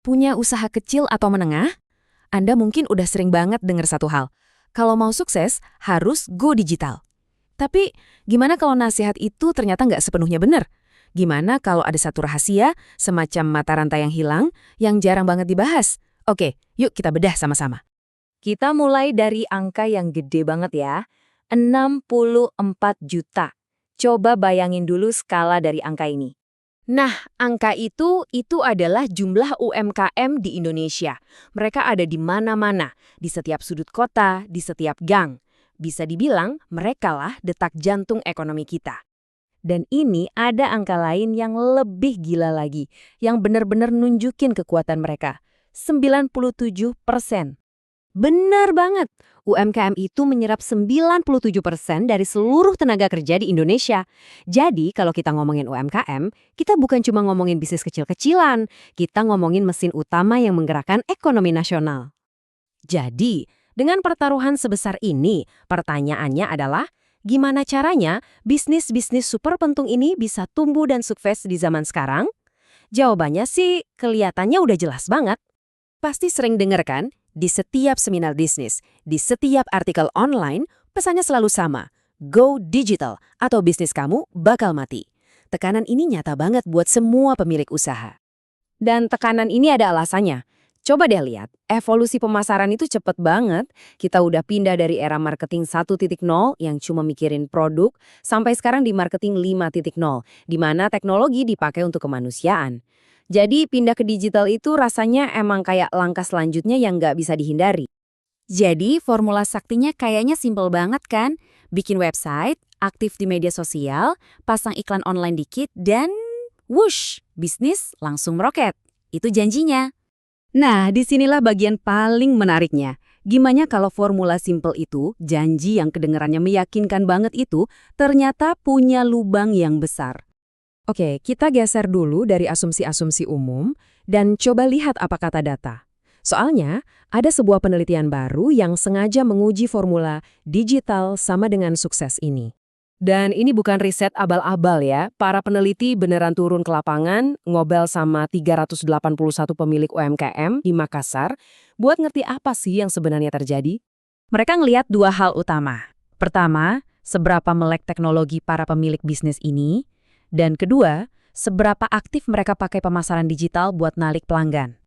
Punya usaha kecil atau menengah? Anda mungkin udah sering banget dengar satu hal. Kalau mau sukses, harus go digital. Tapi, gimana kalau nasihat itu ternyata nggak sepenuhnya benar? Gimana kalau ada satu rahasia, semacam mata rantai yang hilang, yang jarang banget dibahas? Oke, yuk kita bedah sama-sama. Kita mulai dari angka yang gede banget ya, 64 juta. Coba bayangin dulu skala dari angka ini. Nah, angka itu adalah jumlah UMKM di Indonesia. Mereka ada di mana-mana, di setiap sudut kota, di setiap gang. Bisa dibilang, merekalah detak jantung ekonomi kita. Dan ini ada angka lain yang lebih gila lagi, yang benar-benar nunjukin kekuatan mereka. 97%. Benar banget, UMKM itu menyerap 97% dari seluruh tenaga kerja di Indonesia. Jadi, kalau kita ngomongin UMKM, kita bukan cuma ngomongin bisnis kecil-kecilan, kita ngomongin mesin utama yang menggerakkan ekonomi nasional. Jadi, dengan pertaruhan sebesar ini, pertanyaannya adalah, gimana caranya bisnis-bisnis super penting ini bisa tumbuh dan sukses di zaman sekarang? Jawabannya sih kelihatannya udah jelas banget. Pasti sering dengar kan? Di setiap seminar bisnis, di setiap artikel online, pesannya selalu sama. Go digital atau bisnis kamu bakal mati. Tekanan ini nyata banget buat semua pemilik usaha. Dan tekanan ini ada alasannya. Coba deh lihat, evolusi pemasaran itu cepet banget. Kita udah pindah dari era marketing 1.0 yang cuma mikirin produk, sampai sekarang di marketing 5.0, di mana teknologi dipakai untuk kemanusiaan. Jadi pindah ke digital itu rasanya emang kayak langkah selanjutnya yang nggak bisa dihindari. Jadi formula saktinya kayaknya simpel banget kan? Bikin website, aktif di media sosial, pasang iklan online dikit, dan whoosh, bisnis langsung meroket. Itu janjinya. Nah, disinilah bagian paling menariknya. Gimana kalau formula simple itu, janji yang kedengarannya meyakinkan banget itu, ternyata punya lubang yang besar. Oke, kita geser dulu dari asumsi-asumsi umum dan coba lihat apa kata data. Soalnya, ada sebuah penelitian baru yang sengaja menguji formula digital sama dengan sukses ini. Dan ini bukan riset abal-abal ya, para peneliti beneran turun ke lapangan, ngobel sama 381 pemilik UMKM di Makassar, buat ngerti apa sih yang sebenarnya terjadi. Mereka ngelihat dua hal utama. Pertama, seberapa melek teknologi para pemilik bisnis ini, dan kedua, seberapa aktif mereka pakai pemasaran digital buat narik pelanggan.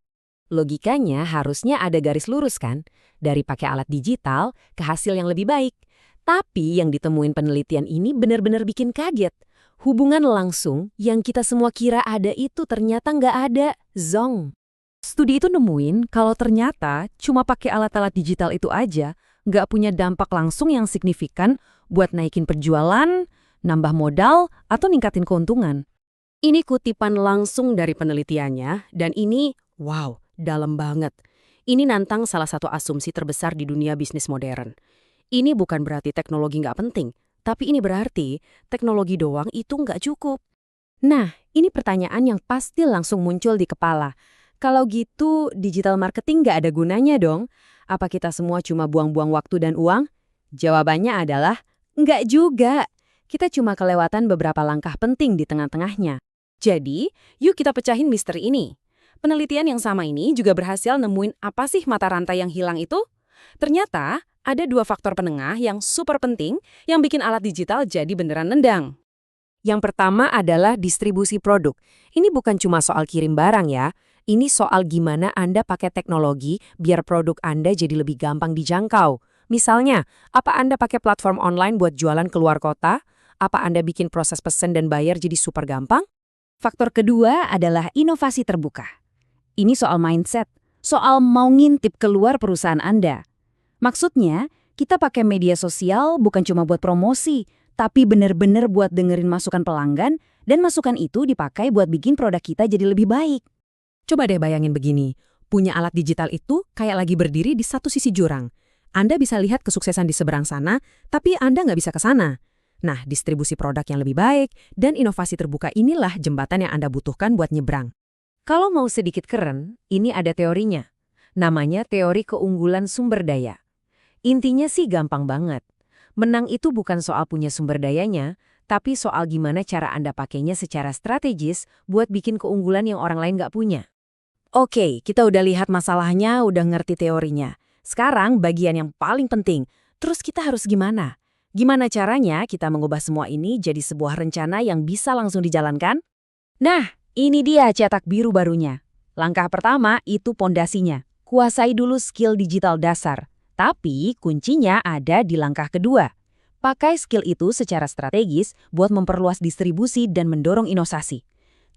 Logikanya harusnya ada garis lurus kan, dari pakai alat digital ke hasil yang lebih baik. Tapi yang ditemuin penelitian ini benar-benar bikin kaget. Hubungan langsung yang kita semua kira ada itu ternyata nggak ada, zong. Studi itu nemuin kalau ternyata cuma pakai alat-alat digital itu aja nggak punya dampak langsung yang signifikan buat naikin penjualan, nambah modal, atau ningkatin keuntungan. Ini kutipan langsung dari penelitiannya, dan ini, wow, dalam banget. Ini nantang salah satu asumsi terbesar di dunia bisnis modern. Ini bukan berarti teknologi nggak penting, tapi ini berarti teknologi doang itu nggak cukup. Nah, ini pertanyaan yang pasti langsung muncul di kepala. Kalau gitu, digital marketing nggak ada gunanya dong? Apa kita semua cuma buang-buang waktu dan uang? Jawabannya adalah, nggak juga. Kita cuma kelewatan beberapa langkah penting di tengah-tengahnya. Jadi, yuk kita pecahin misteri ini. Penelitian yang sama ini juga berhasil nemuin apa sih mata rantai yang hilang itu? Ternyata, ada dua faktor penengah yang super penting yang bikin alat digital jadi beneran nendang. Yang pertama adalah distribusi produk. Ini bukan cuma soal kirim barang ya. Ini soal gimana Anda pakai teknologi biar produk Anda jadi lebih gampang dijangkau. Misalnya, apa Anda pakai platform online buat jualan keluar kota? Apa Anda bikin proses pesan dan bayar jadi super gampang? Faktor kedua adalah inovasi terbuka. Ini soal mindset, soal mau ngintip keluar perusahaan Anda. Maksudnya, kita pakai media sosial bukan cuma buat promosi, tapi benar-benar buat dengerin masukan pelanggan, dan masukan itu dipakai buat bikin produk kita jadi lebih baik. Coba deh bayangin begini, punya alat digital itu kayak lagi berdiri di satu sisi jurang. Anda bisa lihat kesuksesan di seberang sana, tapi Anda nggak bisa ke sana. Nah, distribusi produk yang lebih baik dan inovasi terbuka inilah jembatan yang Anda butuhkan buat nyebrang. Kalau mau sedikit keren, ini ada teorinya. Namanya teori keunggulan sumber daya. Intinya sih gampang banget. Menang itu bukan soal punya sumber dayanya, tapi soal gimana cara Anda pakainya secara strategis buat bikin keunggulan yang orang lain nggak punya. Oke, kita udah lihat masalahnya, udah ngerti teorinya. Sekarang bagian yang paling penting, terus kita harus gimana? Gimana caranya kita mengubah semua ini jadi sebuah rencana yang bisa langsung dijalankan? Nah, ini dia cetak biru barunya. Langkah pertama itu pondasinya. Kuasai dulu skill digital dasar. Tapi kuncinya ada di langkah kedua. Pakai skill itu secara strategis buat memperluas distribusi dan mendorong inovasi.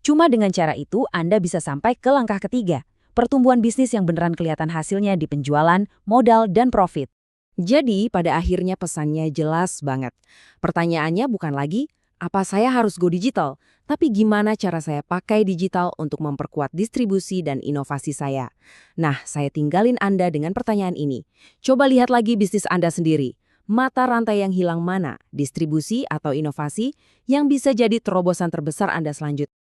Cuma dengan cara itu Anda bisa sampai ke langkah ketiga, pertumbuhan bisnis yang beneran kelihatan hasilnya di penjualan, modal, dan profit. Jadi, pada akhirnya pesannya jelas banget. Pertanyaannya bukan lagi, apa saya harus go digital? Tapi gimana cara saya pakai digital untuk memperkuat distribusi dan inovasi saya? Nah, saya tinggalin Anda dengan pertanyaan ini. Coba lihat lagi bisnis Anda sendiri. Mata rantai yang hilang mana? Distribusi atau inovasi yang bisa jadi terobosan terbesar Anda selanjutnya?